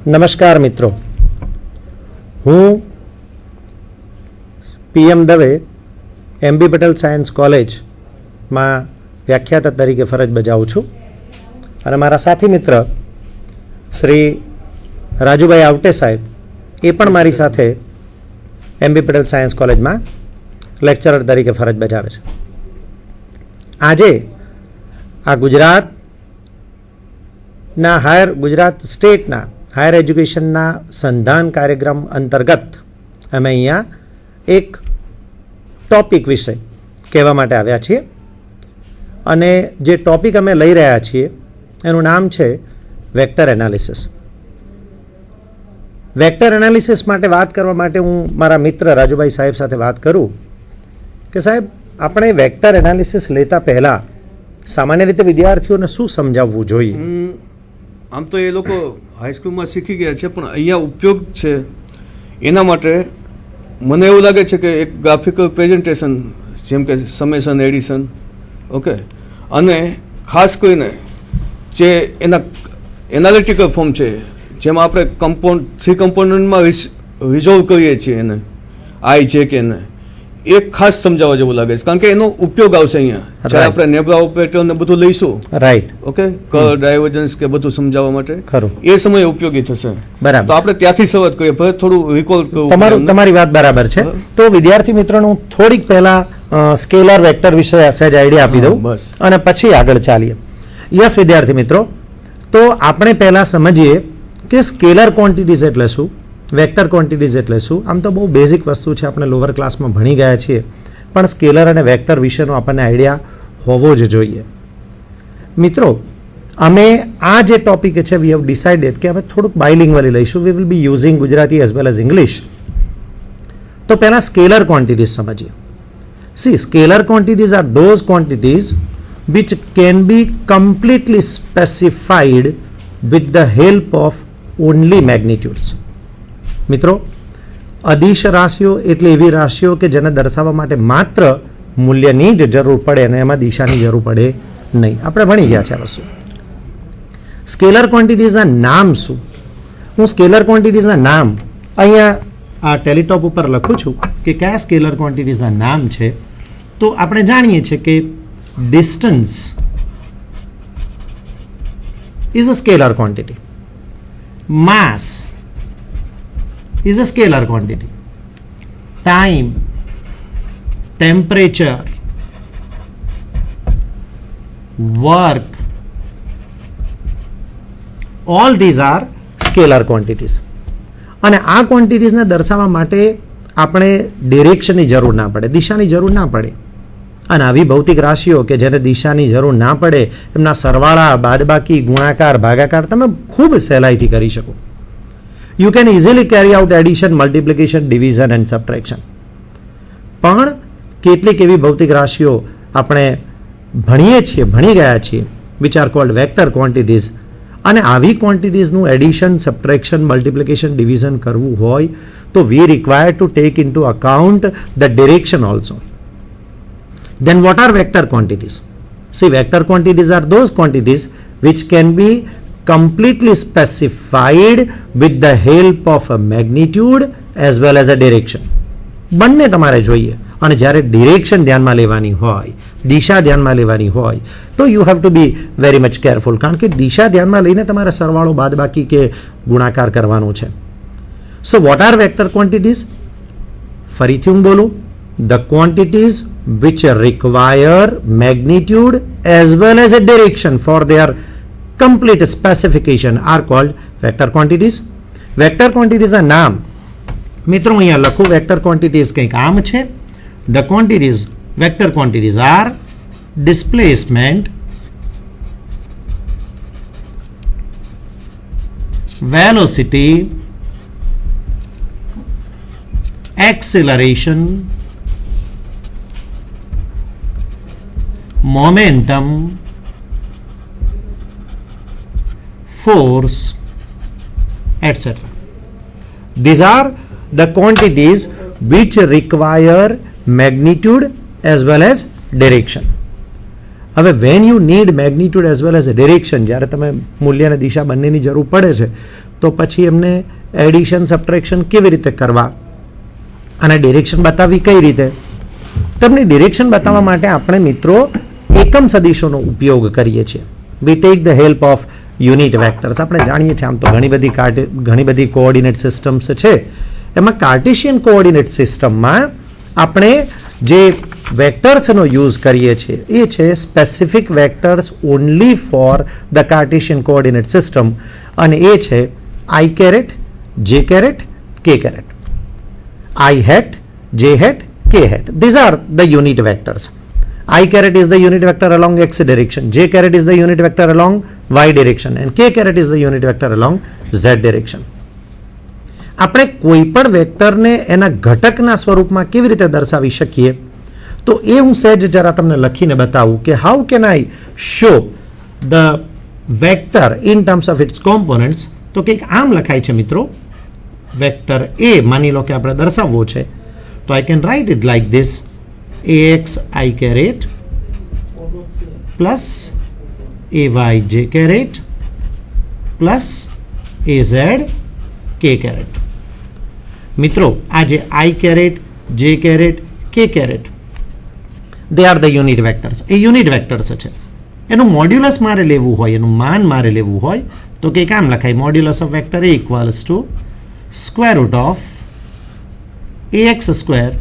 નમસ્કાર મિત્રો, હું PM Dave MB Patel science કોલેજમાં વ્યાખ્યાતા તરીકે ફરજ બજાવું છું અને મારા સાથી મિત્ર શ્રી રાજુભાઈ આવટે સાહેબ એ પણ મારી સાથે MB પટેલ સાયન્સ કોલેજમાં લેક્ચરર તરીકે ફરજ બજાવે છે. આજે આ ગુજરાત સ્ટેટના હાયર એજ્યુકેશનના સંધાન કાર્યક્રમ અંતર્ગત અમે અહીંયા એક ટોપિક વિશે કહેવા માટે આવ્યા છીએ અને જે ટોપિક અમે લઈ રહ્યા છીએ એનું નામ છે વેક્ટર એનાલિસિસ. વેક્ટર એનાલિસિસ માટે વાત કરવા માટે હું મારા મિત્ર રાજુભાઈ સાહેબ સાથે વાત કરું કે સાહેબ, આપણે વેક્ટર એનાલિસિસ લેતા પહેલાં સામાન્ય રીતે વિદ્યાર્થીઓને શું સમજાવવું જોઈએ? આમ તો એ લોકો હાઈસ્કૂલમાં શીખી ગયા છે, પણ અહીંયા ઉપયોગ છે એના માટે મને એવું લાગે છે કે એક ગ્રાફિકલ પ્રેઝન્ટેશન, જેમ કે સમેશન, એડિશન, ઓકે, અને ખાસ કરીને જે એના એનાલિટિકલ ફોર્મ છે, જેમાં આપણે થ્રી કમ્પોનન્ટમાં રિઝોલ્વ કરીએ છીએ એને આઈ જે કે એને, એ ખાસ સમજાવવા જેવું લાગે છે, કારણ કે એનો ઉપયોગ આવશે અહીંયા જ્યારે આપણે નેબરા ઓપરેટર ને બધું લઈશું, રાઈટ, ઓકે, કર્લ, ડાયવર્જન્સ કે બધું સમજાવવા માટે ખરું એ સમયે ઉપયોગી થશે. બરાબર, તો આપણે ત્યાંથી શરૂઆત કરીએ, ભલે થોડું રિકોલ કરવું. તમારી વાત બરાબર છે. તો વિદ્યાર્થી મિત્રોનું થોડીક પહેલા સ્કેલર વેક્ટર વિશે સહેજ આઈડિયા આપી દઉં અને પછી આગળ ચાલીએ. યસ વિદ્યાર્થી મિત્રો, તો આપણે પહેલા સમજીએ કે સ્કેલર ક્વોન્ટિટીઝ એટલે શું, વેક્ટર ક્વોન્ટિટીઝ એટલે શું. આમ તો બહુ બેઝિક વસ્તુ છે, આપણે લોઅર ક્લાસમાં ભણી ગયા છીએ, પણ સ્કેલર અને વેક્ટર વિશેનો આપણને આઈડિયા હોવો જ જોઈએ. મિત્રો, અમે આ જે ટોપિક છે, વી હેવ ડિસાઇડેડ કે અમે થોડુંક બાયલિંગ્વલી લઈશું. We will be using Gujarati as well as English. તો પહેલાં સ્કેલર ક્વોન્ટિટીઝ સમજીએ. See, scalar quantities are those quantities which can be completely specified with the help of only magnitudes. મિત્રો, અદિશ રાશિઓ એટલે એવી રાશિઓ કે જેને દર્શાવવા માટે માત્ર મૂલ્યની જ જરૂર પડે અને એમાં દિશાની જરૂર પડે નહીં. આપણે ભણી ગયા છે આ વસ્તુ. સ્કેલર ક્વોન્ટિટીઝના નામ શું? હું સ્કેલર ક્વોન્ટિટીઝના નામ અહીંયા આ ટેલિટોપ ઉપર લખું છું કે કયા સ્કેલર ક્વોન્ટિટીઝના નામ છે. તો આપણે જાણીએ છીએ કે distance is a scalar quantity. Mass is a scalar quantity. Time, temperature, work, all these are scalar quantities. અને આ ક્વોન્ટિટીઝને દર્શાવવા માટે આપણે ડિરેક્શનની જરૂર ના પડે, દિશાની જરૂર ના પડે. અને આવી ભૌતિક રાશિઓ કે જેને દિશાની જરૂર ના પડે, એમના સરવાળા, બાદબાકી, ગુણાકાર, ભાગાકાર તમે ખૂબ સહેલાઈથી કરી શકો. You can easily carry out addition, multiplication, division and subtraction. પણ કેટલીક એવી ભૌતિક રાશિઓ આપણે ભણી ગયા છીએ which are called vector quantities. અને આવી ક્વોન્ટિટીઝનું એડિશન, સબટ્રેક્શન, મલ્ટિપ્લિકેશન, ડિવિઝન કરવું હોય તો we require to take into account the direction also. Then what are vector quantities? See, vector quantities are those quantities which can be completely specified with the help of a magnitude as well as a direction. બંને તમારે જોઈએ. અને જ્યારે direction ધ્યાનમાં લેવાની હોય, દિશા ધ્યાનમાં લેવાની હોય, તો you have to be very much careful, કારણ કે દિશા ધ્યાનમાં લઈને તમારે સરવાળો, બાદબાકી કે ગુણાકાર કરવાનું છે. So what are vector quantities? ફરીથી હું બોલું, the quantities which require magnitude as well as a direction for their complete specification are called vector quantities. Vector quantities ના નામ મિત્રો અહીંયા લખું. વેક્ટર ક્વોન્ટિટીઝ કંઈક આમ છે. the quantities, vector quantities are displacement, velocity, acceleration, momentum, force, etc. These are the quantities which require magnitude as well as direction. હવે when you need magnitude as well as direction, જ્યારે તમે મૂલ્ય અને દિશા બંનેની જરૂર પડે છે, તો પછી એમને એડિશન સબટ્રેક્શન કેવી રીતે કરવા અને ડિરેક્શન બતાવવી કઈ રીતે, તેમની ડિરેક્શન બતાવવા માટે આપણે મિત્રો એકમ સદિશોનો ઉપયોગ કરીએ છીએ. We take the help of unit vectors. આપણે જાણીએ છીએ આમ તો ઘણી બધી કોઓર્ડિનેટ સિસ્ટમ્સ છે. એમાં કાર્ટેશિયન કોઓર્ડિનેટ સિસ્ટમમાં આપણે જે વેક્ટર્સનો યુઝ કરીએ છીએ એ છે specific vectors only for the Cartesian coordinate system, અને એ છે આઈ કેરેટ, જે કેરેટ, કે caret. I hat, j hat, k hat. These are the unit vectors. I caret is the unit vector along x direction, j caret is the unit vector along y direction, and k caret is the unit vector along z direction. આપણે કોઈ પણ વેક્ટરને એના ઘટકના સ્વરૂપમાં કેવી રીતે દર્શાવી શકીએ, તો એ હું સહેજ જરા તમને લખીને બતાવું કે how can I show the vector in terms of its components. તો કંઈક આમ લખાય છે મિત્રો, વેક્ટર એ માની લો કે આપણે દર્શાવવો છે, તો I can write it like this, ax I caret plus ay j caret plus az k caret. મિત્રો આ જે I caret, j caret, k caret, they are the unit vectors. A unit vectors છે. એનું modulus મારે લેવું હોય, એનું માન મારે લેવું હોય, તો કે કામ લખાય, modulus of vector a equals to square root of ax square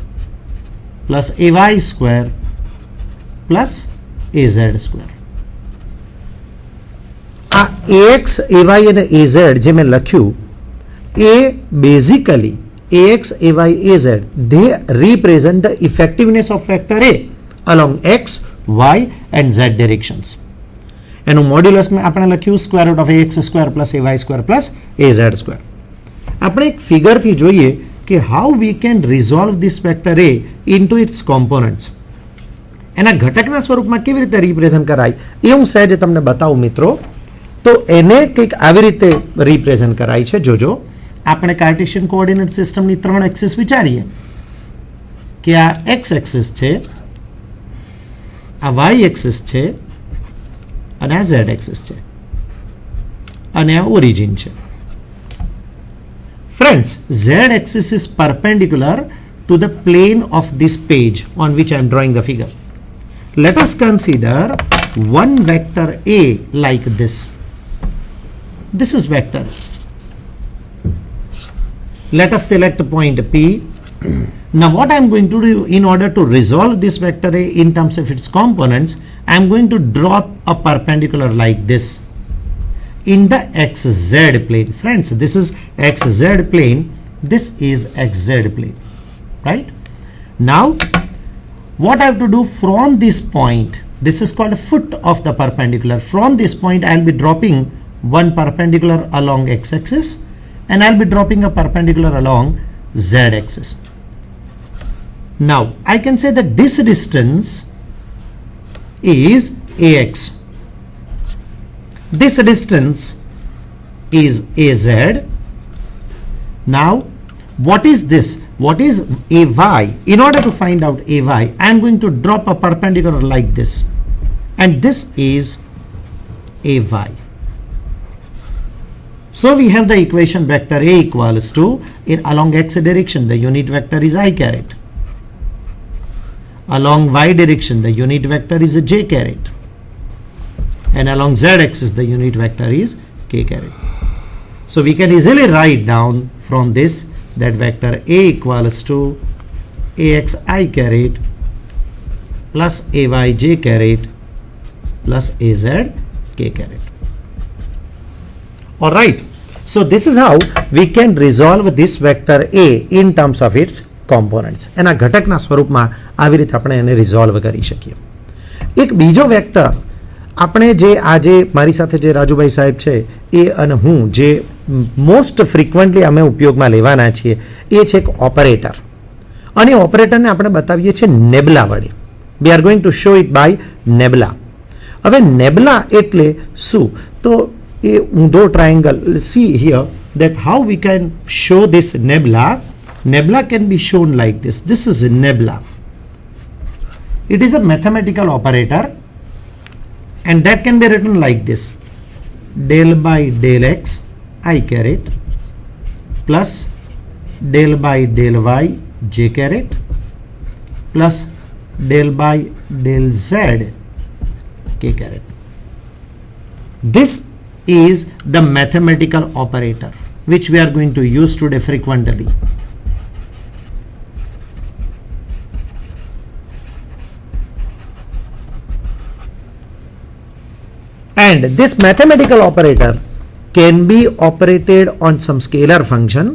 plus ay square plus az square. આ ax, ay અને az જે મેં લખ્યું એ basically ax, ay, az they represent the effectiveness of vector a along x, y and z directions. એનું modulus આપણે લખ્યું square root of ax square plus ay square plus az square. આપણે એક ફિગરથી જોઈએ કે how we can resolve this vector A into its components. એના ઘટકના સ્વરૂપમાં કેવી રીતે રિપ્રેઝન્ટ કરાય એ હું સહેજ તમને બતાવું મિત્રો. તો એને કંઈક આવી રીતે રિપ્રેઝન્ટ કરાય છે. જોજો, આપણે કાર્ટેશિયન કોઓર્ડિનેટ સિસ્ટમની 3 એક્સિસ વિચારીએ કે આ એક્સ એક્સિસ છે, આ વાય એક્સિસ છે અને આ ઝેડ એક્સિસ છે અને આ ઓરિજિન છે. Friends, z-axis is perpendicular to the plane of this page on which I am drawing the figure. Let us consider one vector A like this. This is vector. Let us select point P. Now what I am going to do in order to resolve this vector A in terms of its components, I am going to draw a perpendicular like this in the xz plane. Friends, this is xz plane, this is xz plane, right? Now what I have to do from this point, this is called foot of the perpendicular. From this point I will be dropping one perpendicular along x-axis and I will be dropping a perpendicular along z-axis. Now I can say that this distance is ax, this distance is az. Now what is this? What is ay? In order to find out ay, I am going to drop a perpendicular like this, and this is ay. So we have the equation vector a equals to, in along x direction the unit vector is I caret, along y direction the unit vector is j caret, and along z axis the unit vector is k caret. So we can easily write down from this that vector a equals to ax I caret plus ay j caret plus az k caret. All right, so this is how we can resolve this vector a in terms of its components. એના ઘટકના સ્વરૂપમાં આવી રીતે આપણે એને resolve કરી શકીએ. એક બીજો વેક્ટર આપણે જે આજે મારી સાથે જે રાજુભાઈ સાહેબ છે એ અને હું જે મોસ્ટ ફ્રિકવન્ટલી અમે ઉપયોગમાં લેવાના છીએ એ છે એક ઓપરેટર, અને ઓપરેટરને આપણે બતાવીએ છીએ નેબલા વડે. We are going to show it by nabla. હવે નેબલા એટલે શું? તો એ ઊંધો triangle, see here that how we can show this nebula. Nebula can be shown like this. This is a nebula. It is a mathematical operator and that can be written like this: del by del x I caret plus del by del y j caret plus del by del z k caret. This is the mathematical operator which we are going to use today frequently. And this mathematical operator can be operated on some scalar function,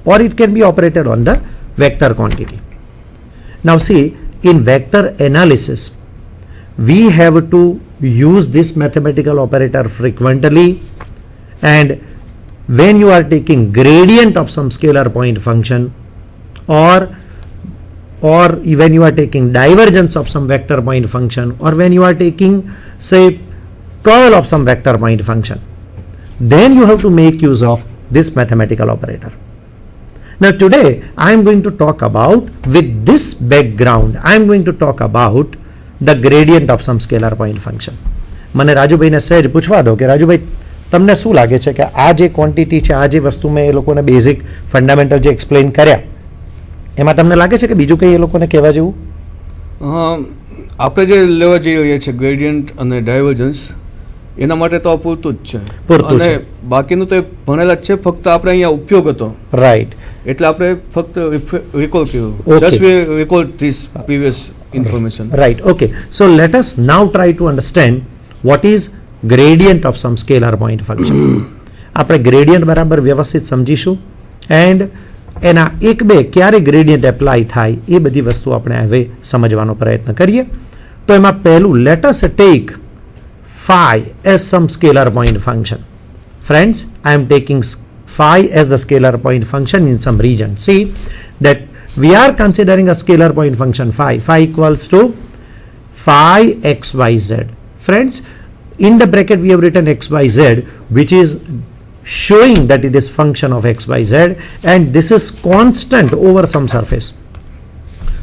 or it can be operated on the vector quantity. Now see, in vector analysis, we have to use this mathematical operator frequently, and when you are taking gradient of some scalar point function, or when you are taking divergence of some vector point function, or when you are taking, say, curl of some vector point function, then you have to make use of this mathematical operator. Now today I am going to talk about, with this background, I am going to talk about the gradient of some scalar point function. મને રાજુભાઈને સહેજ પૂછવા દો કે રાજુભાઈ તમને શું લાગે છે કે આ જે ક્વોન્ટિટી છે, આ જે વસ્તુ મેં એ લોકોને બેઝિક ફંડામેન્ટલ જે એક્સપ્લેન કર્યા, એમાં તમને લાગે છે કે બીજું કંઈ એ લોકોને કહેવા જેવું? આપણે જે લેવા જઈ રહ્યા છે ગ્રેડિયન્ટ અને ડાયવર્જન્સ, એના માટે તો આ પૂરતું જ છે. અને બાકીનું તો ભણેલા જ છે, ફક્ત આપણે અહીંયા ઉપયોગ હતો. રાઈટ, એટલે આપણે ફક્ત રિકોલ કર્યું. Just we recall this previous information. Right, okay. So let us now try to understand what is gradient of some scalar point function. આપણે gradient બરાબર વ્યવસ્થિત સમજીશું, and એના એક બે ક્યારે gradient એપ્લાય થાય એ બધી વસ્તુ આપણે હવે સમજવાનો પ્રયત્ન કરીએ. તો એમાં પહેલું, let us take phi as some scalar point function. Friends, I am taking phi as the scalar point function in some region. See that we are considering a scalar point function phi. Phi equals to phi xyz. Friends, in the bracket we have written xyz, which is showing that it is function of xyz, and this is constant over some surface.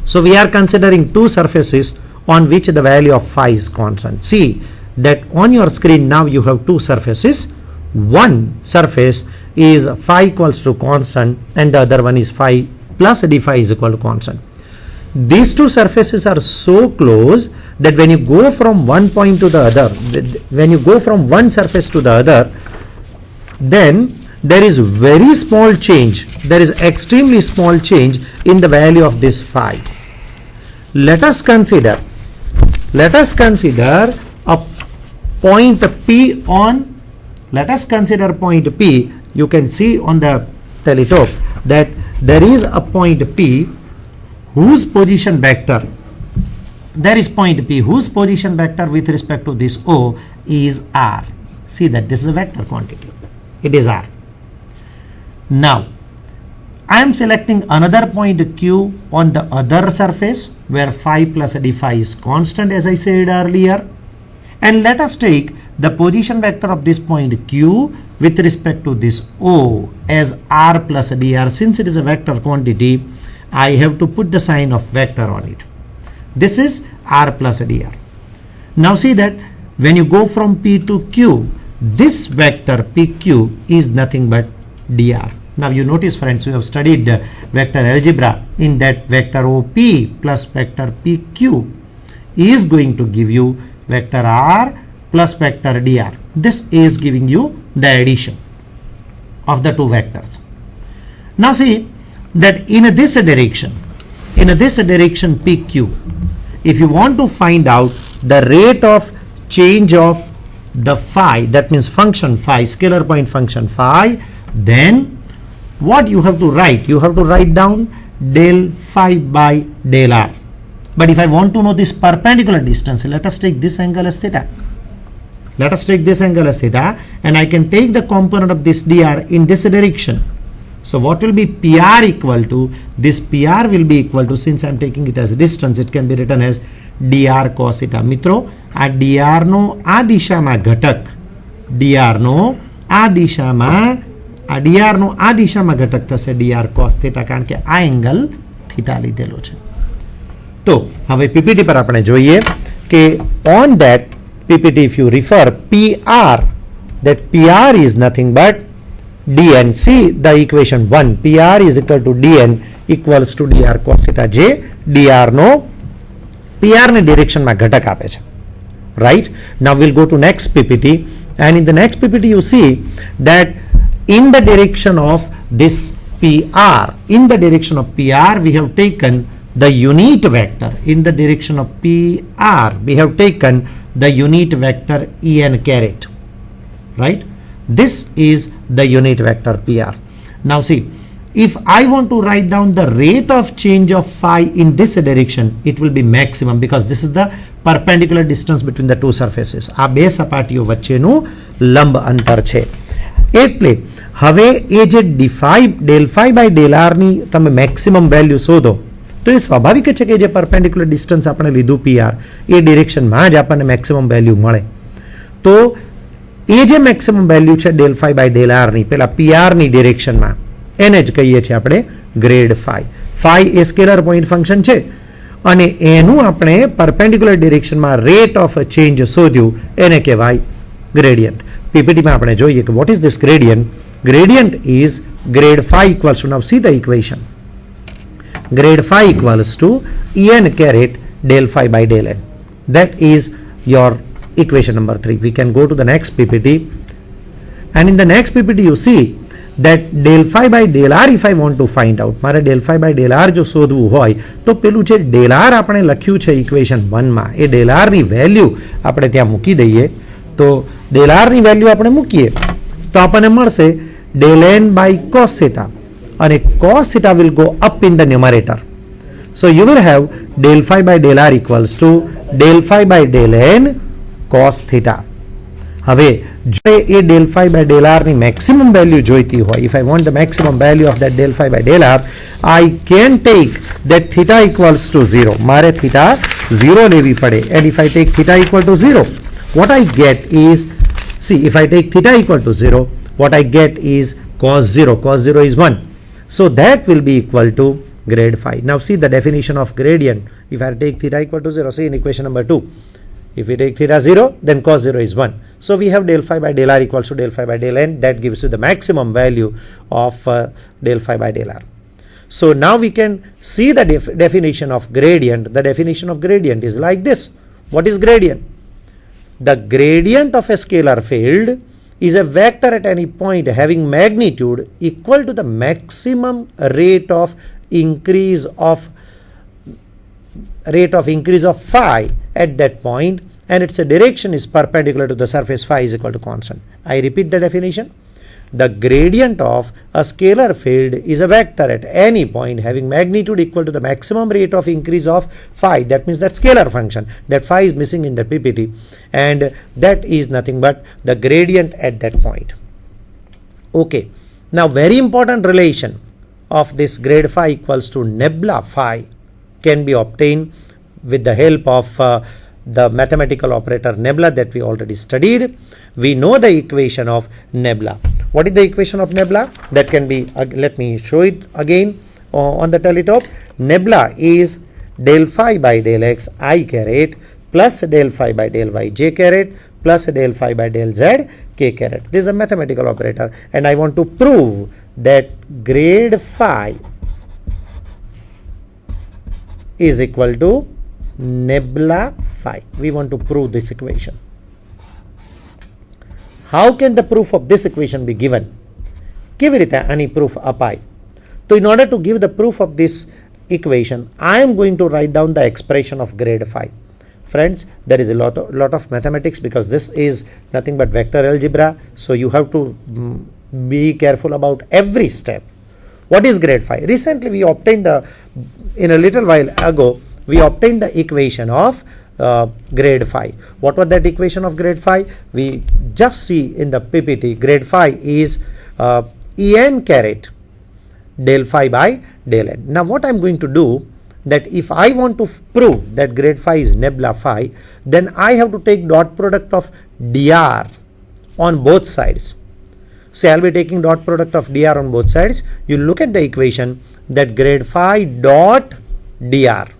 So we are considering two surfaces on which the value of phi is constant. See that on your screen now you have two surfaces. One surface is phi equals to constant, and the other one is phi plus d phi is equal to constant. These two surfaces are so close that when you go from one point to the other, when you go from one surface to the other, then there is very small change, there is extremely small change in the value of this phi. Let us consider a point P on, let us consider point P. You can see on the teletop that there is a point P whose position vector, there is point P whose position vector with respect to this O is R. See that this is a vector quantity, it is R. Now I am selecting another point Q on the other surface where phi plus d phi is constant, as I said earlier, and let us take the position vector of this point Q with respect to this O as R plus dr. Since it is a vector quantity, I have to put the sign of vector on it. This is R plus dr. Now see that when you go from P to Q, this vector PQ is nothing but dr. Now you notice, friends, we have studied vector algebra. In that, vector OP plus vector PQ is going to give you vector R plus vector dr. This is giving you the addition of the two vectors. Now see that in this direction PQ, if you want to find out the rate of change of the phi, that means function phi, scalar point function phi, then what you have to write? You have to write down del phi by del r. But if I want to know this perpendicular distance, let us take this angle as theta. Let us take this angle as theta, and I can take the component of this dr in this direction. So what will be PR equal to? This PR will be equal to, since I am taking it as distance, it can be written as dr cos theta. મિત્રો, આ dr નો આ દિશામાં ઘટક, dr નો આ દિશામાં ઘટક થશે dr cos theta, કારણ કે આ એંગલ થીટા લીધેલો છે. તો હવે PPT પર આપણે જોઈએ કે on that PPT, if you refer, PR, that PR is nothing but dn. See the equation 1, PR is equal to dn equals to dr cos theta j. dr no PR ની ડિરેક્શનમાં ઘટક આપે છે. Right? Now we'll go to next PPT, and in the next PPT you see that in the direction of this PR, we have taken the unit vector. In the direction of PR, we have taken the unit vector en caret. Right? This is the unit vector PR. Now see, if I want to write down the rate of change of phi in this direction, it will be maximum, because this is the perpendicular distance between the two surfaces. આ બે સપાટીઓ વચ્ચેનું લંબ અંતર છે. એટલે હવે એ જે del phi by del r ની તમે મેક્સિમમ વેલ્યુ શોધો, તો એ સ્વાભાવિક છે કે જે પરપેન્ડિક્યુલર ડિસ્ટન્સ આપણે લીધું PR, એ ડિરેક્શનમાં જ આપણને મેક્સિમમ વેલ્યુ મળે. તો એ જે મેક્સિમમ વેલ્યુ છે del phi by del r ની પેલા PR ની ડિરેક્શનમાં, એને જ કહીએ છીએ આપણે ગ્રેડ ફાઈ. ફાઈ એ સ્કેલર પોઈન્ટ ફંક્શન છે અને એનું આપણે પરપેન્ડિક્યુલર ડિરેક્શનમાં રેટ ઓફ ચેન્જ શોધ્યું, એને કહેવાય ગ્રેડિયન્ટ. પીપીટીમાં આપણે જોઈએ કે what is this gradient. Gradient is grade phi equals to, now see the equation, grade phi equals to en caret del phi by del n. That is your equation number 3. We can go to the next PPT, and in the next PPT you see that del phi by del r, if I want to find out, મારે del phi by del r જો શોધવું હોય તો પેલું જે del r આપણે લખ્યું છે ઇક્વેશન 1 માં, એ del r ની વેલ્યુ આપણે ત્યાં મૂકી દઈએ. તો del r ની વેલ્યુ આપણે મૂકીએ તો આપણને મળશે del n by cos theta, and cos theta will go up in the numerator. So you will have del phi by del r equals to del phi by del n cos theta. હવે જો એ del phi by del r ની maximum value જોઈતી હોય, if I want the maximum value of that del phi by del r, I can take that theta equals to 0. મારે theta 0 લેવી પડે. And if I take theta equal to 0, what I get is, see, if I take theta equal to 0, what I get is cos 0. Cos 0 is 1. So that will be equal to grade phi. Now see the definition of gradient. If I take theta equal to 0, see in equation number 2. If we take theta 0, then cos 0 is 1. So we have del phi by del r equals to del phi by del n. That gives you the maximum value of del phi by del r. So now we can see the definition of gradient. The definition of gradient is like this. What is gradient? The gradient of a scalar field is a vector at any point having magnitude equal to the maximum rate of increase of phi at that point, and its direction is perpendicular to the surface. Phi is equal to constant. I repeat the definition. The gradient of a scalar field is a vector at any point having magnitude equal to the maximum rate of increase of phi. That means that scalar function. That phi is missing in the PPT, and that is nothing but the gradient at that point. Okay. Now very important relation of this grade phi equals to nebula phi can be obtained with the help of the mathematical operator nebula that we already studied. We know the equation of nebula. What is the equation of nebula? That can be, let me show it again on the teletype. Nebula is del phi by del x I caret plus del phi by del y j caret plus del phi by del z k caret. This is a mathematical operator, and I want to prove that grade phi is equal to nebula phi. We want to prove this equation. How can the proof of this equation be given? કેવી રીતે આની proof અપાય? So in order to give the proof of this equation, I am going to write down the expression of grade phi. Friends, there is a lot of mathematics, because this is nothing but vector algebra, so you have to be careful about every step. What is grade phi? Recently we obtained in a little while ago, we obtained the equation of grade phi. What was that equation of grade phi? We just see in the PPT. Grade phi is en caret del phi by del n. Now what I am going to do, that if I want to prove that grade phi is nebula phi, then I have to take dot product of dr on both sides. So I will be taking dot product of dr on both sides. You look at the equation, that grade phi dot dr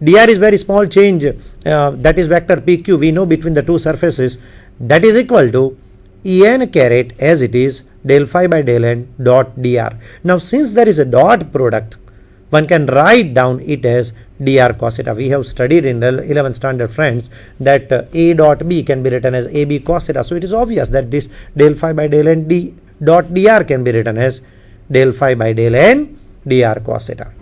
dr is very small change, that is vector pq we know between the two surfaces, that is equal to en caret as it is del phi by del n dot dr. Now since there is a dot product, one can write down it as dr cos theta. We have studied in the 11th standard, friends, that a dot b can be written as ab cos theta. So it is obvious that this del phi by del n d dot dr can be written as del phi by del n dr cos theta.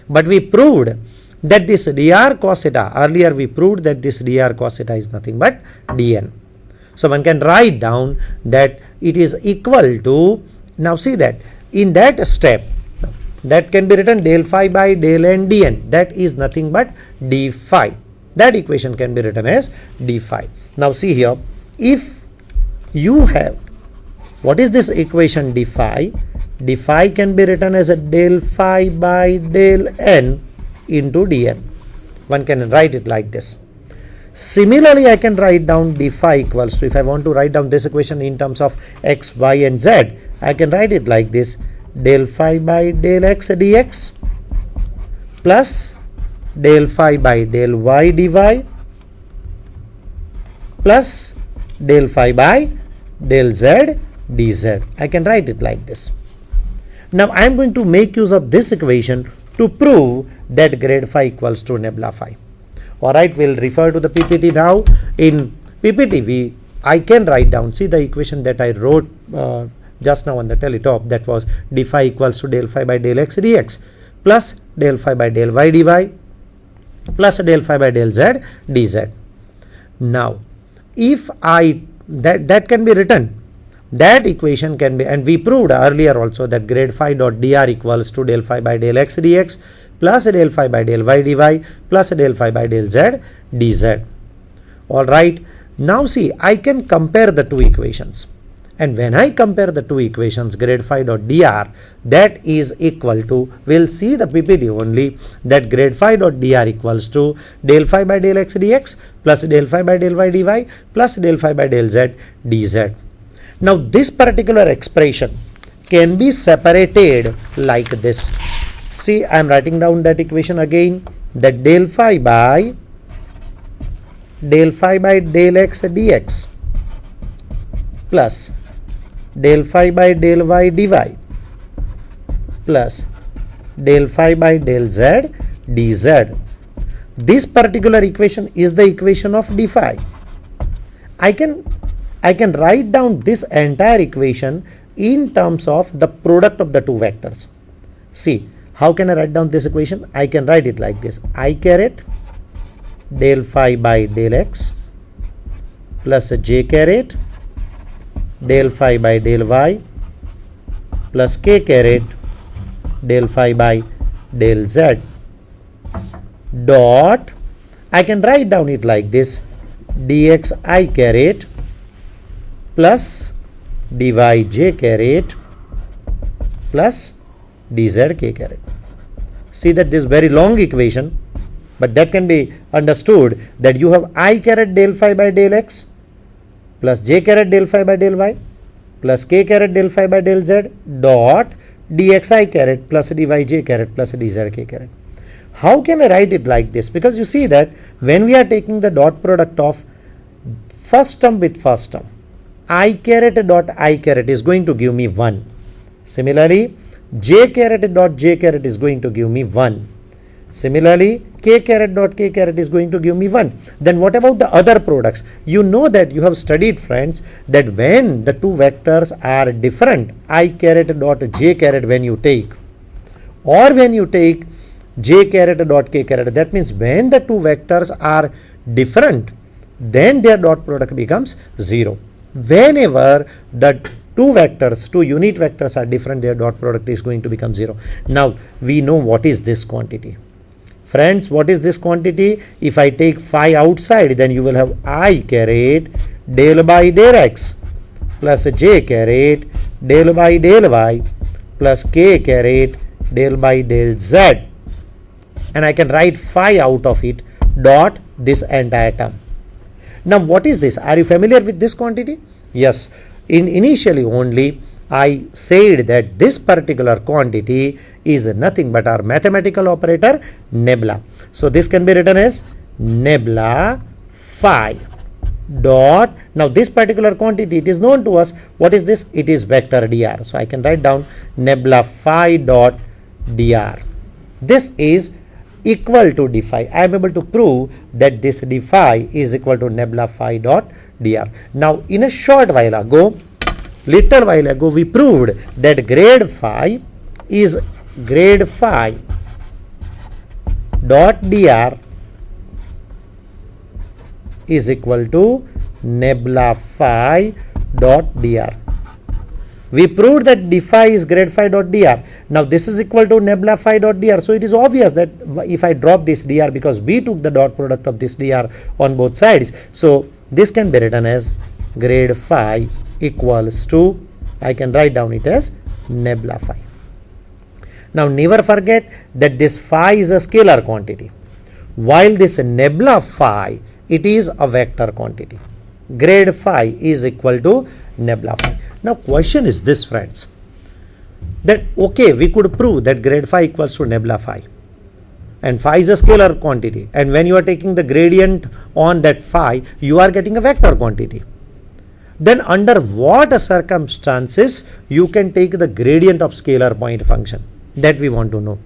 But we proved that this dr cos theta, earlier we proved that this dr cos theta is nothing but dn. So one can write down that it is equal to, now see that in that step, that can be written del phi by del n dn, that is nothing but d phi. That equation can be written as d phi. Now see here, if you have, what is this equation d phi? D phi can be written as a del phi by del n into dn. One can write it like this. Similarly, I can write down d phi equals to, if I want to write down this equation in terms of x, y and z, I can write it like this: del phi by del x dx plus del phi by del y dy plus del phi by del z dz. I can write it like this. Now I am going to make use of this equation to prove that grade phi equals to nabla phi. Alright, we'll refer to the PPT now. In PPT, I can write down, see the equation that I wrote just now on the teletop, that was d phi equals to del phi by del x dx plus del phi by del y dy plus del phi by del z dz. Now, if that can be written, that equation can be, and we proved earlier also that grade phi dot dr equals to del phi by del x dx plus del phi by del y dy plus del phi by del z dz. Alright, now see, I can compare the two equations, and when I compare the two equations, grade phi dot dr, that is equal to, we'll see the PPT only, that grade phi dot dr equals to del phi by del x dx plus del phi by del y dy plus del phi by del z dz. Now this particular expression can be separated like this. See, I am writing down that equation again, that del phi by del x dx plus del phi by del y dy plus del phi by del z dz. This particular equation is the equation of d phi. I can write down this entire equation in terms of the product of the two vectors. See, how can I write down this equation? I can write it like this: I caret del phi by del x plus j caret del phi by del y plus k caret del phi by del z dot, I can write down it like this: dx I caret plus dy j caret plus dz k caret. See that this very long equation, but that can be understood that you have I caret del phi by del x plus j caret del phi by del y plus k caret del phi by del z dot dx I caret plus dy j caret plus dz k caret. How can I write it like this? Because you see that when we are taking the dot product of first term with first term, I caret dot I caret is going to give me 1. Similarly, j caret dot j caret is going to give me 1. Similarly, k caret dot k caret is going to give me 1. Then what about the other products? You know that you have studied, friends, that when the two vectors are different, I caret dot j caret when you take, or when you take j caret dot k caret, that means when the two vectors are different, then their dot product becomes 0. Whenever the two unit vectors are different, their dot product is going to become 0. Now we know what is this quantity. Friends, what is this quantity? If I take phi outside, then you will have I caret del by del x plus j caret del by del y plus k caret del by del z, and I can write phi out of it dot this entire term. Now what is this? Are you familiar with this quantity? Yes. Initially only I said that this particular quantity is nothing but our mathematical operator nebula. So this can be written as nebula phi dot, now this particular quantity, it is known to us. What is this? It is vector dr. So I can write down nebula phi dot dr. This is equal to d phi. I am able to prove that this d phi is equal to nebula phi dot dr. Now in a short while ago, little while ago, we proved that grade phi is grade phi dot dr is equal to nebula phi dot dr. We proved that d phi is grade phi dot dr. Now this is equal to nebula phi dot dr. So it is obvious that if I drop this dr, because we took the dot product of this dr on both sides, so this can be written as grade phi equals to, I can write down it as nebula phi. Now never forget that this phi is a scalar quantity, while this nebula phi, it is a vector quantity. Grade phi is equal to nebula phi. Now question is this, friends, that okay, we could prove that grade phi equals to nebula phi, and phi is a scalar quantity, and when you are taking the gradient on that phi, you are getting a vector quantity. Then under what circumstances you can take the gradient of scalar point function? That we want to know.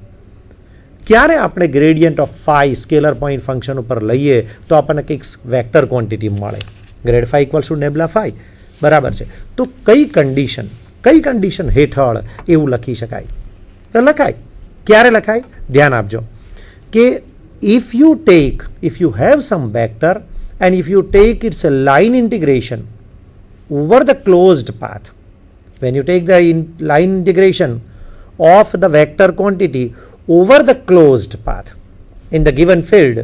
ક્યારે આપણે gradient of phi scalar point function ઉપર લઈએ તો આપણને કંઈક vector quantity મળે. Grad phi equals to nabla phi, બરાબર છે. તો કઈ કન્ડિશન હેઠળ એવું લખી શકાય? તો લખાય. ક્યારે લખાય? ધ્યાન આપજો કે if you have some vector and if you take its line integration over the closed path, when you take the line integration of the vector quantity over the closed path in the given field,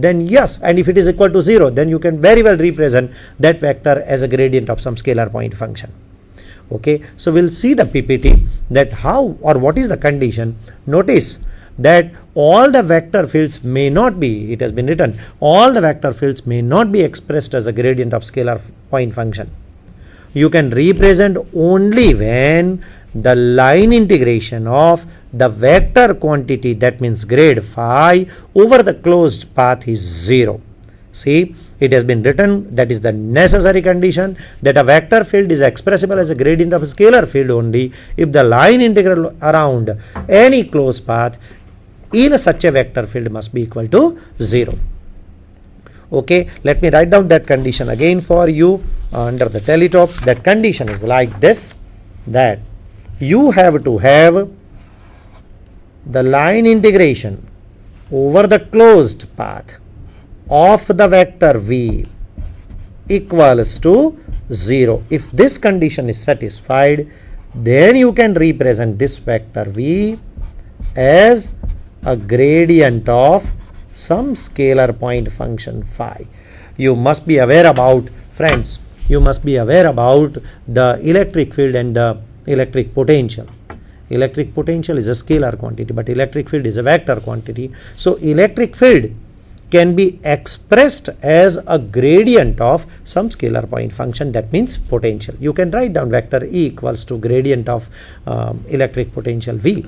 then yes, and if it is equal to 0, then you can very well represent that vector as a gradient of some scalar point function. Okay, so we'll see the PPT that how or what is the condition. Notice that all the vector fields may not be, it has been written, all the vector fields may not be expressed as a gradient of scalar point function. You can represent only when the line integration of the vector quantity, that means grade phi, over the closed path is 0. See, it has been written, that is the necessary condition, that a vector field is expressible as a gradient of a scalar field only if the line integral around any closed path in such a vector field must be equal to 0. Okay, let me write down that condition again for you under the teletop. That condition is like this, that you have to have the line integration over the closed path of the vector v equals to 0. If this condition is satisfied, then you can represent this vector v as a gradient of some scalar point function phi. You must be aware about, friends, you must be aware about the electric field and the electric potential. Electric potential is a scalar quantity, but electric field is a vector quantity. So electric field can be expressed as a gradient of some scalar point function, that means potential. You can write down vector E equals to gradient of electric potential V.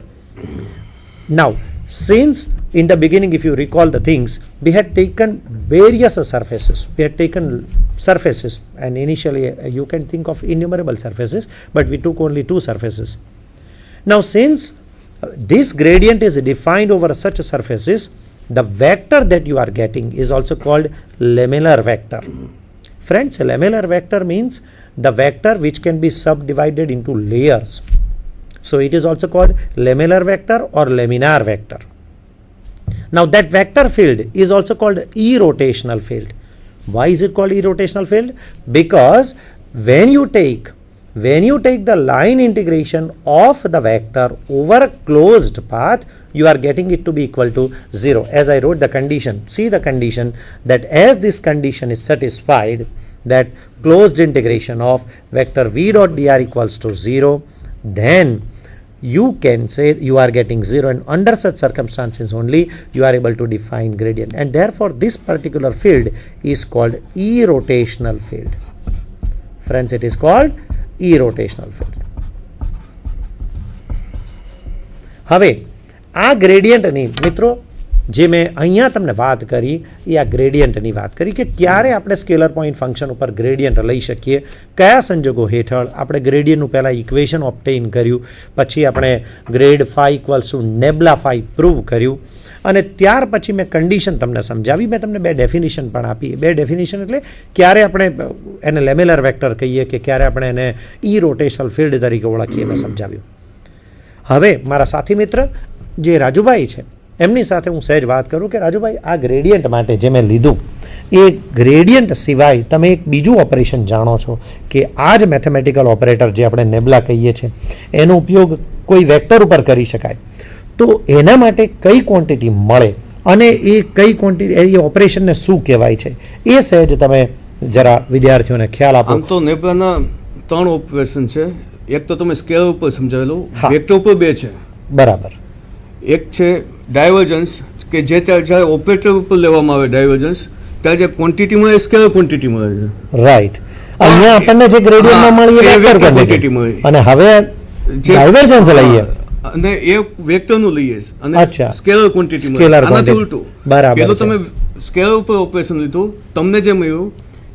Now, since in the beginning, if you recall the things, we had taken various surfaces. We had taken surfaces, and initially you can think of innumerable surfaces, but we took only 2 surfaces. Now, since this gradient is defined over such surfaces, the vector that you are getting is also called lamellar vector. Friends, a lamellar vector means the vector which can be subdivided into layers. So it is also called lamellar vector or laminar vector. Now that vector field is also called irrotational field. Why is it called irrotational field? Because when you take the line integration of the vector over a closed path, you are getting it to be equal to 0. As I wrote the condition, see the condition, that as this condition is satisfied, that closed integration of vector v dot dr equals to 0, then you can say you are getting 0, and under such circumstances only you are able to define gradient, and therefore this particular field is called irrotational field. Friends, it is called irrotational field. હવે આ ગ્રેડિયન્ટની મિત્રો જે મેં અહીંયા તમને વાત કરી એ આ ગ્રેડિયન્ટની વાત કરી કે ક્યારે આપણે સ્કેલર પોઈન્ટ ફંક્શન ઉપર ગ્રેડિયન્ટ લઈ શકીએ, કયા સંજોગો હેઠળ આપણે ગ્રેડિયન્ટનું પહેલાં ઇક્વેશન ઓબ્ટેઇન કર્યું, પછી આપણે grade phi equals to nabla phi prove કર્યું, અને ત્યાર પછી મેં કન્ડિશન તમને સમજાવી. મેં તમને 2 ડેફિનેશન પણ આપી. 2 ડેફિનેશન એટલે ક્યારે આપણે એને લેમેલર વેક્ટર કહીએ કે ક્યારે આપણે એને ઈ રોટેશનલ ફિલ્ડ તરીકે ઓળખીએ મેં સમજાવ્યું. હવે મારા સાથી મિત્ર જે રાજુભાઈ છે એમની સાથે હું સહેજ વાત કરું કે રાજુભાઈ આ ગ્રેડિયન્ટ માટે જે મેં લીધું એ ગ્રેડિયન્ટ સિવાય તમે એક બીજું ઓપરેશન જાણો છો કે આ જ મેથેમેટિકલ ઓપરેટર જે આપણે નેબલા કહીએ છીએ એનો ઉપયોગ કોઈ વેક્ટર ઉપર કરી શકાય. તો એના માટે કઈ ક્વોન્ટિટી મળે અને એ કઈ ક્વોન્ટિટી એ ઓપરેશનને શું કહેવાય છે એ સહેજ તમે જરા વિદ્યાર્થીઓને ખ્યાલ આપો. આમ તો નેબલાના 3 ઓપરેશન છે. એક તો તમે સ્કેલર ઉપર સમજાવેલું, હા. વેક્ટર ઉપર 2 છે. બરાબર. એક છે ડાયવર્જન્સ કે જે જ્યારે ઓપરેટર ઉપર લેવામાં આવે ડાયવર્જન્સ ત્યારે જે ક્વોન્ટિટી મળે સ્કેલર ક્વોન્ટિટી મળે છે. રાઈટ. અહીંયા આપણને જે ગ્રેડિયન્ટમાં મળી એ વેક્ટર ક્વોન્ટિટી મળી. અને હવે ડાયવર્જન્સ લઈએ અને એ વેક્ટરનું લઈએ અને અચ્છા. સ્કેલર ક્વોન્ટિટી મળે. Scalar આનાથી quantity. ઉલટું. બરાબર પેલું છે. તમે સ્કેલર ઉપર ઓપરેશન લીધું, તમને જે મળ્યું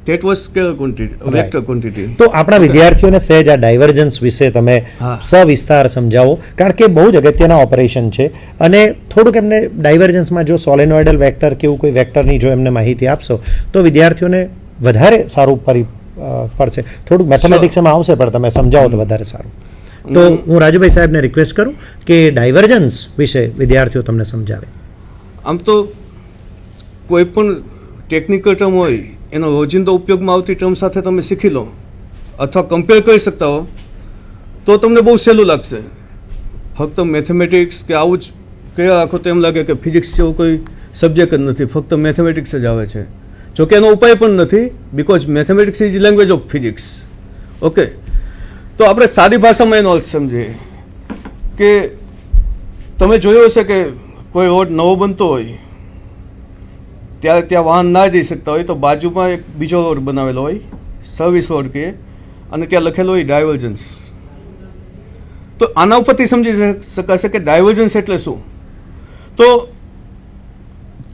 that was scalar quantity, vector quantity. તો આપણા વિદ્યાર્થીઓને સહેજ આ ડાયવર્જન્સ વિશે તમે હા. સવિસ્તાર સમજાવો, કારણ કે બહુ જ અગત્યના ઓપરેશન છે અને થોડુંક એમને ડાયવર્જન્સમાં જો સોલેનોઇડલ વેક્ટર કે એવું કોઈ વેક્ટરની જો એમને માહિતી આપશો તો વિદ્યાર્થીઓને વધારે સારું પડશે. થોડુંક મેથેમેટિક્સમાં આવશે પણ તમે સમજાવો તો વધારે સારું. તો હું રાજુભાઈ સાહેબને રિક્વેસ્ટ કરું કે ડાયવર્જન્સ વિશે વિદ્યાર્થીઓ તમને સમજાવે. આમ તો કોઈ પણ ટેકનિકલ ટર્મ હોય એનો રોજિંદા ઉપયોગમાં આવતી ટર્મ સાથે તમે શીખી લો અથવા કમ્પેર કરી શકતા હો તો તમને બહુ સહેલું લાગશે. ફક્ત મેથેમેટિક્સ કે આવું જ કયા રાખો તો એમ લાગે કે ફિઝિક્સ જેવો કોઈ સબ્જેક્ટ જ નથી, ફક્ત મેથેમેટિક્સ જ આવે છે. જોકે એનો ઉપાય પણ નથી, because mathematics is language of physics. Okay, તો આપણે સાદી ભાષામાં એનો અર્થ સમજીએ કે તમે જોયું હશે કે કોઈ રોડ નવો બનતો હોય ત્યારે ત્યાં વાહન ના જઈ શકતા હોય તો બાજુમાં એક બીજો રોડ બનાવેલો હોય, સર્વિસ રોડ કહીએ, અને ત્યાં લખેલો હોય ડાયવર્જન્સ. તો આના ઉપરથી સમજી શકાશે કે ડાયવર્જન્સ એટલે શું. તો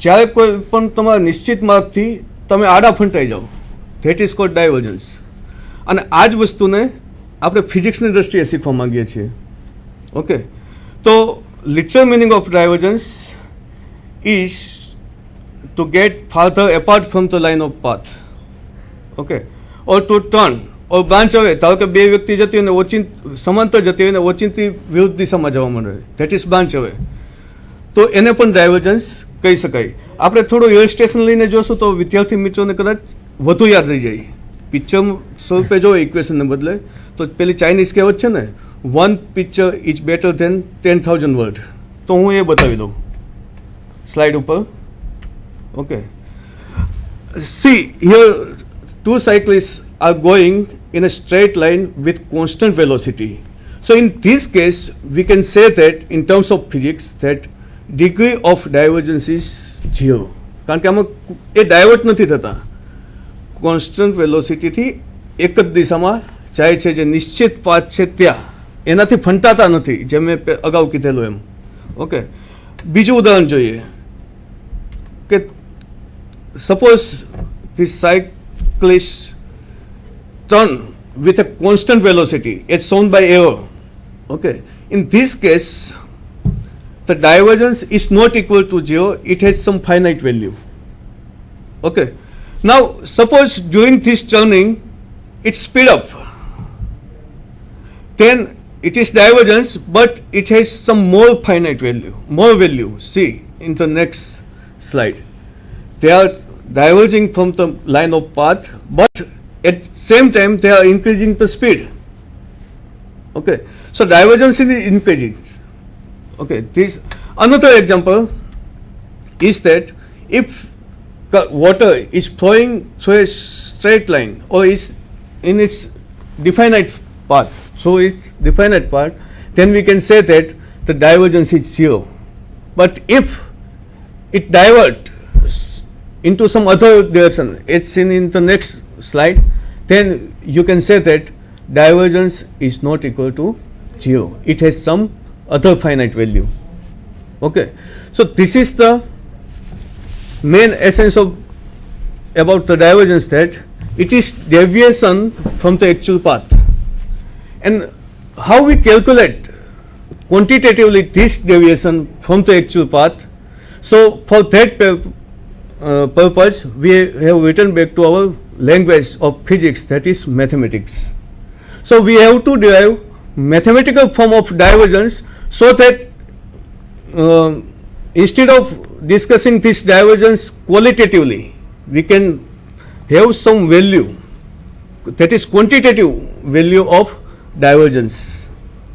જ્યારે કોઈ પણ તમારા નિશ્ચિત માર્ગથી તમે આડા ફંટાઈ જાઓ, ધેટ ઇઝ કોલ્ડ ડાયવર્જન્સ. અને આ જ વસ્તુને આપણે ફિઝિક્સની દ્રષ્ટિએ શીખવા માંગીએ છીએ. ઓકે, તો literal meaning of divergence is to get farther apart from the line of path, okay, or to turn or branch away. ધારો કે 2 વ્યક્તિ જતી હોય અને સમાંતર જતી હોય અને ઓચિંતી વિરુદ્ધ દિશામાં જવા માંડે, ધેટ ઇઝ બ્રાન્ચ અવે. તો એને પણ ડાયવર્જન્સ કહી શકાય. આપણે થોડું ઇલસ્ટ્રેશન લઈને જોશું તો વિદ્યાર્થી મિત્રોને કદાચ વધુ યાદ રહી જાય. પિક્ચર સ્વરૂપે જો ઇક્વેશનને બદલે તો પેલી ચાઇનીઝ કહેવત છે ને, 1 picture is better than 10,000 words. તો હું એ બતાવી દઉં સ્લાઇડ ઉપર. Okay. See, here 2 cyclists are going in a straight line with constant velocity. So in this case, we can say that in terms of physics that degree of divergence is 0. કારણ કે આમાં એ divert નથી થતા, constant વેલોસિટીથી એક જ દિશામાં જાય છે, જે નિશ્ચિત પાથ છે ત્યાં એનાથી ફંટાતા નથી, જેમ મેં અગાઉ કીધેલું એમ. ઓકે, બીજું ઉદાહરણ જોઈએ કે suppose the cyclist turn with a constant velocity as shown by arrow. Okay, in this case the divergence is not equal to 0, it has some finite value. Okay, now suppose during this turning it speed up, then it is divergence but it has some more finite value, more value. See in the next slide, they are diverging from the line of path, but at same time they are increasing the speed. Okay, so divergence is increasing. Okay, this another example is that if water is flowing through a straight line or is in its definite path, so it's definite path, then we can say that the divergence is 0. But if it divert into some other direction, it's seen in the next slide, then you can say that divergence is not equal to 0. It has some other finite value. Okay, so this is the main essence of about the divergence, that it is deviation from the actual path. And how we calculate quantitatively this deviation from the actual path? So for that purpose, we have written back to our language of physics, that is mathematics. So we have to derive mathematical form of divergence, so that instead of discussing this divergence qualitatively, we can have some value, that is quantitative value of divergence.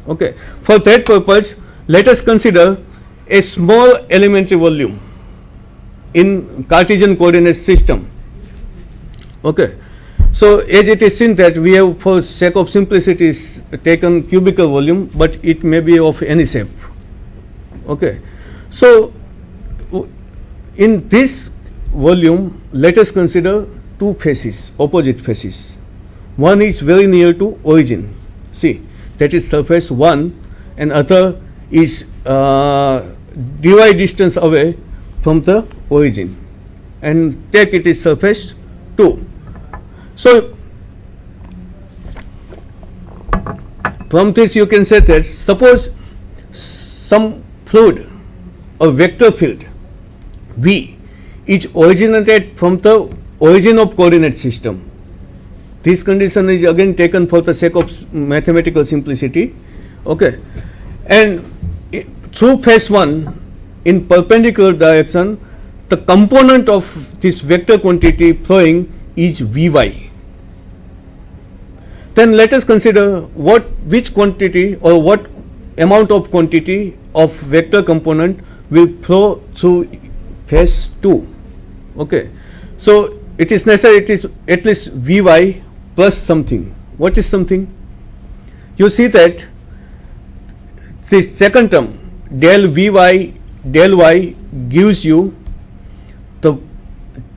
Okay. For that purpose, let us consider a small elementary volume in Cartesian coordinate system. Okay. So as it is seen that we have, for sake of simplicity, taken cubical volume, but it may be of any shape. Okay. So in this volume, let us consider two faces, opposite faces. One is very near to origin. See, that is surface 1, and other is dy distance away from the origin, and take it is surface 2. So from this you can say that suppose some fluid or vector field V is originated from the origin of coordinate system. This condition is again taken for the sake of mathematical simplicity. Okay, and through phase 1 in perpendicular direction, the component of this vector quantity flowing is Vy. Then let us consider which quantity or what amount of quantity of vector component will flow through phase 2. Okay, so it is necessary it is at least Vy plus something. What is something? You see that this second term del Vy del y gives you the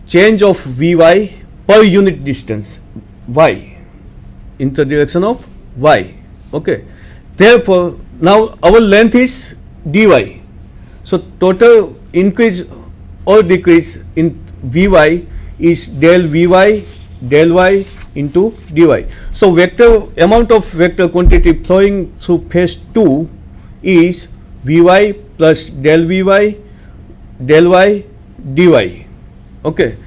change of Vy per unit distance y in the direction of y. Okay, therefore now our length is dy, so total increase or decrease in Vy is del Vy del y into dy. So vector amount of vector quantity flowing through phase 2 is Vy plus del Vy del y dy. Okay,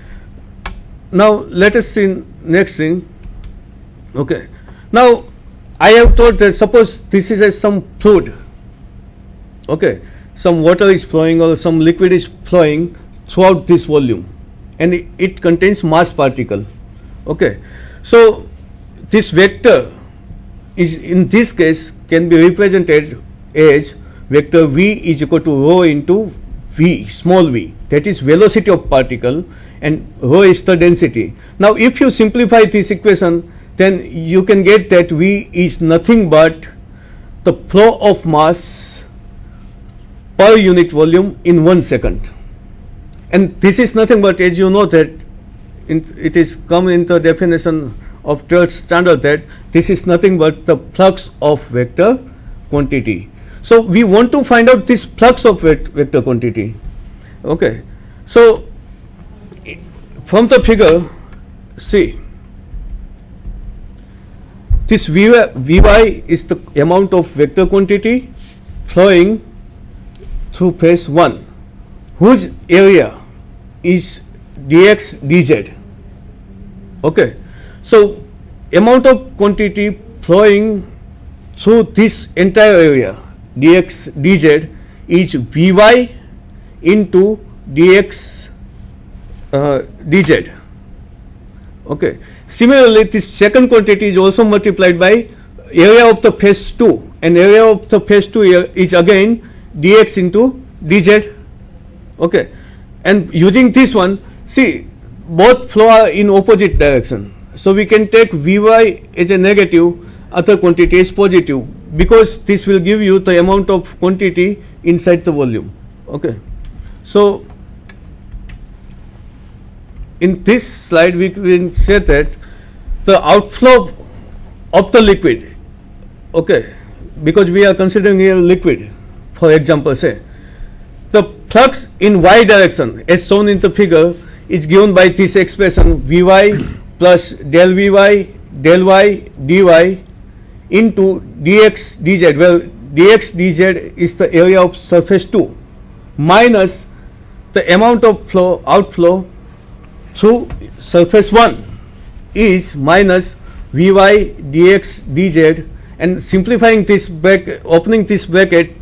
now let us see next thing. Okay, now I have told that suppose this is some fluid. Okay, some water is flowing or some liquid is flowing throughout this volume, and it contains mass particle. Okay, so this vector is in this case can be represented as vector v is equal to rho into v, small v, that is velocity of particle, and rho is the density. Now if you simplify this equation, then you can get that v is nothing but the flow of mass per unit volume in 1 second. And this is nothing but, as you know that it is come in the definition of third standard, that this is nothing but the flux of vector quantity. So we want to find out this flux of vector quantity. Okay, so from the figure, see, this Vy is the amount of vector quantity flowing through phase 1, whose area is dx dz. Okay, so amount of quantity flowing through this entire area dx dz is Vy into dx dz. Okay, similarly this second quantity is also multiplied by area of the phase 2, and area of the phase 2 is again dx into dz. Okay, and using this one, see, both flow are in opposite direction, so we can take Vy as a negative, other quantity is positive, because this will give you the amount of quantity inside the volume. Okay, so in this slide we can say that the outflow of the liquid, okay, because we are considering here liquid, for example, say the flux in y direction as shown in the figure is given by this expression Vy plus del Vy del y dy into dx dz. Well, dx dz is the area of surface 2 minus the amount of flow outflow through surface 1 is minus Vy dx dz, and simplifying this bracket, opening this bracket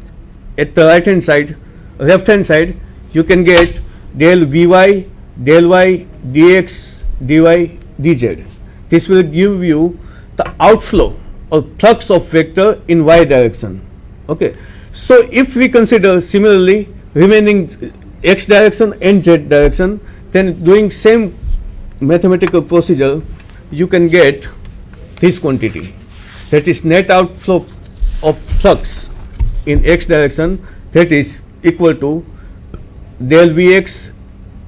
at the right hand side, you can get del Vy del y dx dy dz. This will give you the outflow or flux of vector in y direction. Okay, so if we consider similarly remaining x direction and z direction, then doing same mathematical procedure, you can get this quantity, that is net outflow of flux in x direction, that is equal to del Vx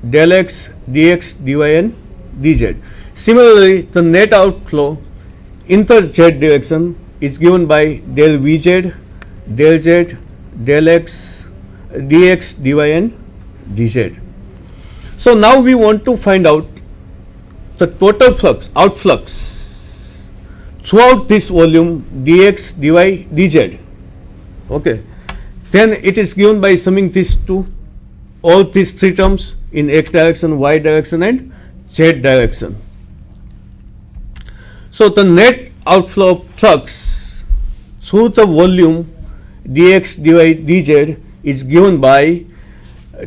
del x dx dy and dz. Similarly, the net outflow in the z direction is given by del Vz del z del x dx dy and dz. So now we want to find out the total flux, outflux throughout this volume dx dy dz. Okay, then it is given by summing these two, all these three terms in x direction, y direction and z direction. So the net outflow of flux through the volume dx dy dz is given by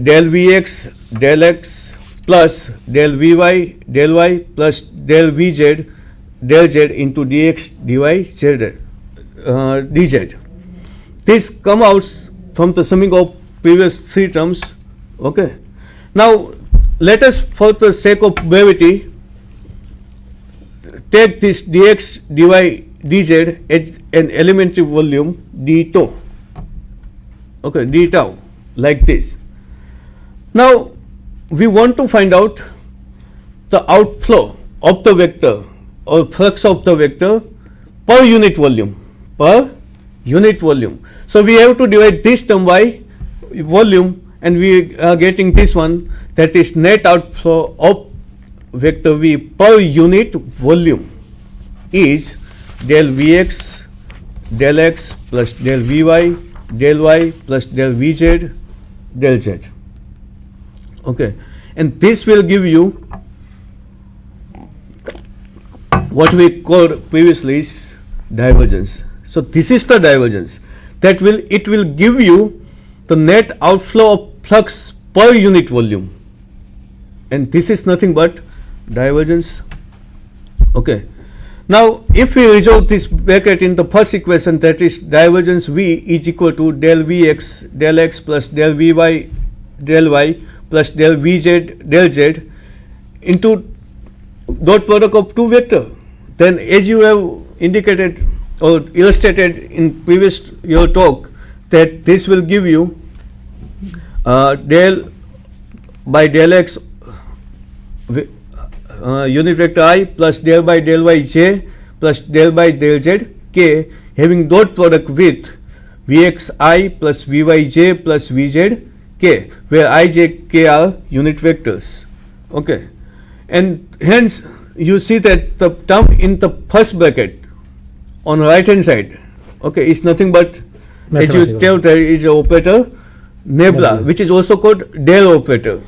del Vx del x plus del Vy del y plus del Vz del z into dx dy z, dz. This comes out from the summing of previous three terms. Okay. Now let us, for the sake of brevity, take this dx dy dz as an elementary volume d tau. Okay, d tau, like this. Now we want to find out the outflow of the vector or flux of the vector per unit volume, per unit volume. So we have to divide this term by volume, and we are getting this one, that is net outflow of vector v per unit volume is del Vx del x plus del Vy del y plus del Vz del z. Okay, and this will give you what we called previously is divergence. So this is the divergence, that it will give you the net outflow of flux per unit volume, and this is nothing but divergence. Okay, now if we resolve this bracket in the first equation, that is divergence v is equal to del Vx del x plus del Vy del y plus del Vz del z into dot product of two vector. Then as you have indicated or illustrated in previous your talk, that this will give you del by del x unit vector I plus del by del y j plus del by del z k, having dot product with Vx I plus Vy j plus Vz k, where I, j, k are unit vectors. Okay, and hence you see that the term in the first bracket on right hand side, okay, is nothing but, as you tell, there is an operator nebula, which is also called del operator.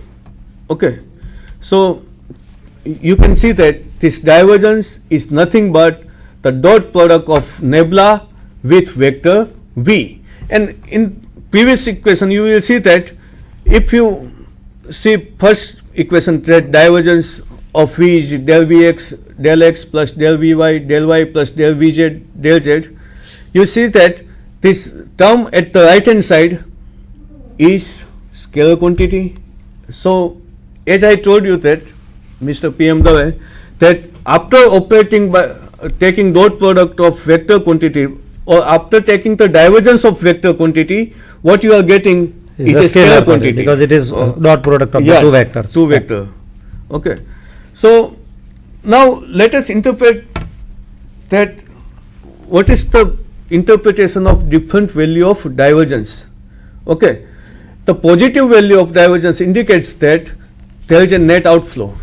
Okay, so you can see that this divergence is nothing but the dot product of nebula with vector v. And in previous equation you will see that if you see first equation, that divergence of v is del Vx del x plus del Vy del y plus del Vz del z, you see that this term at the right hand side is scalar quantity. So as I told you that, Mr. P.M. Dave, that after operating by taking dot product of vector quantity, or after taking the divergence of vector quantity, what you are getting is a scalar quantity, because it is dot product of the two vectors. Two vector. Okay. So now let us interpret that. What is the interpretation of different value of divergence Okay, the positive value of divergence indicates that there is a net outflow.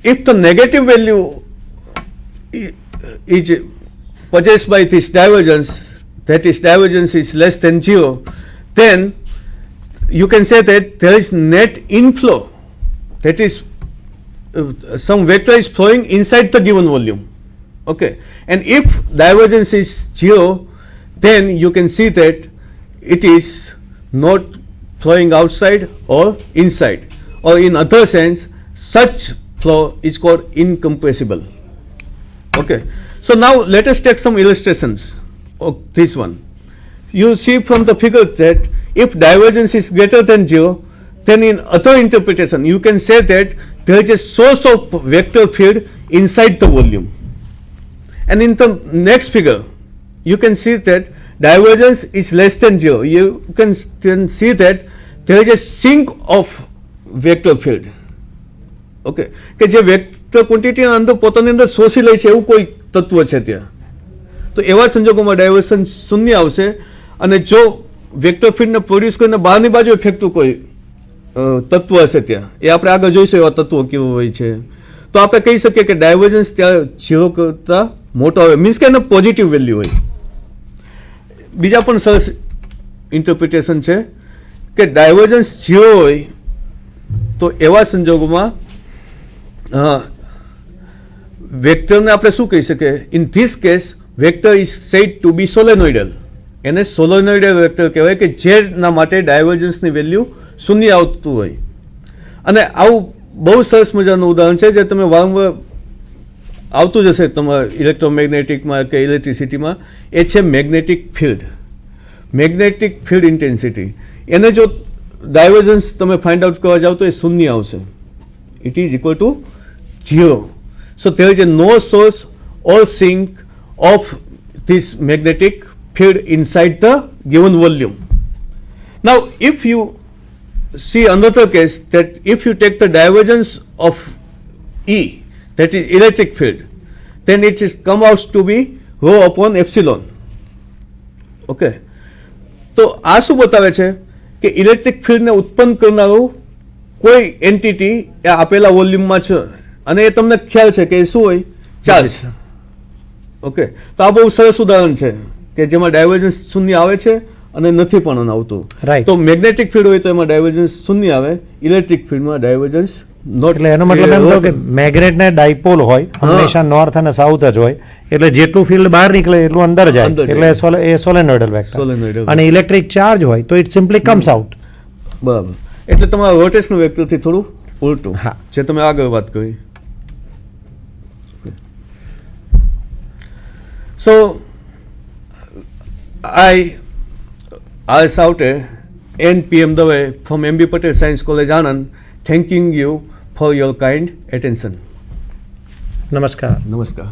If the negative value is possessed by this divergence, that is divergence is less than 0, then you can say that there is net inflow, that is some vector is flowing inside the given volume. Okay, and if divergence is 0, then you can see that it is not flowing outside or inside, or in other sense such flow is called incompressible. Okay, so now let us take some illustrations of this one. You see from the figure that if divergence is greater than 0, then in other interpretation you can say that there is a source of vector field inside the volume. And in the next figure you can see that divergence is less than 0. You can then see that there is a sink of vector field. Okay, કે જે vector ક્વોન્ટિટીના અંદર પોતાની અંદર શોષી લે છે એવું કોઈ તત્વ છે ત્યાં, તો એવા સંજોગોમાં ડાયવર્ઝન શૂન્ય આવશે. અને જો વેક્ટર ફિલ્ડને પ્રોડ્યુસ કરીને બહારની બાજુએ ફેંકતું કોઈ તત્વ હશે ત્યાં, એ આપણે આગળ જોઈશું એવા તત્વો કેવું હોય છે, તો આપણે કહી શકીએ કે ડાયવર્જન્સ ત્યાં 0 કરતાં મોટો હોય, મીન્સ કે એને પોઝિટિવ વેલ્યુ હોય. બીજા પણ સરસ ઇન્ટરપ્રિટેશન છે કે ડાયવર્જન્સ 0 હોય તો એવા સંજોગોમાં વેક્ટરને આપણે શું કહી શકીએ? In this case vector is said to be solenoidal. એને સોલેનોઇડલ વેક્ટર કહેવાય કે જેના માટે ડાયવર્જન્સની વેલ્યુ શૂન્ય આવતું હોય. અને આવું બહુ સરસ મજાનું ઉદાહરણ છે જે તમે વારંવાર આવતું જ હશે તમારા ઇલેક્ટ્રોમેગ્નેટિકમાં કે ઇલેક્ટ્રિસિટીમાં, એ છે magnetic field. Magnetic field intensity, એને જો ડાયવર્જન્સ તમે ફાઇન્ડ આઉટ કરવા જાઓ તો એ શૂન્ય આવશે. It is equal to 0. So there is no source or sink of this magnetic field inside the given volume. Now if you see another case, that if you take the divergence of E, that is electric field, then it is come out to be rho upon epsilon. Okay, તો આ શું બતાવે છે કે electric ફિલ્ડને ઉત્પન્ન કરનારું કોઈ એન્ટિટી એ આપેલા વોલ્યુમમાં છે અને એ તમને ખ્યાલ છે કે શું હોય? ચાર્જ. ઓકે, તો આ બહુ સરસ ઉદાહરણ છે કે જેમાં ડાયવર્જન્સ શૂન્ય આવે છે અને નથી પણ આવતું. રાઈટ. તો મેગ્નેટિક ફિલ્ડ હોય તો એમાં ડાયવર્જન્સ શૂન્ય આવે, ઇલેક્ટ્રિક ફિલ્ડમાં ડાયવર્જન્સ નોટ. એટલે એનો મતલબ એમ થયો કે મેગ્નેટ ને ડાયપોલ હોય હંમેશા નોર્થ અને સાઉથ જ હોય, એટલે જેટલું ફિલ્ડ બહાર નીકળે એટલું અંદર જાય, એટલે એ સોલેનોઇડલ વેક્ટર. અને ઇલેક્ટ્રિક ચાર્જ હોય તો ઇટ સિમ્પલી કમ્સ આઉટ. બરાબર, એટલે તમારા રોટેશનલ વેક્ટરથી થોડું ઉલટું. હા, જે તમે આગળ વાત કરી. So I Saute and PM Dave from MB Patel Science College Anand, thanking you for your kind attention. નમસ્કાર. Namaskar.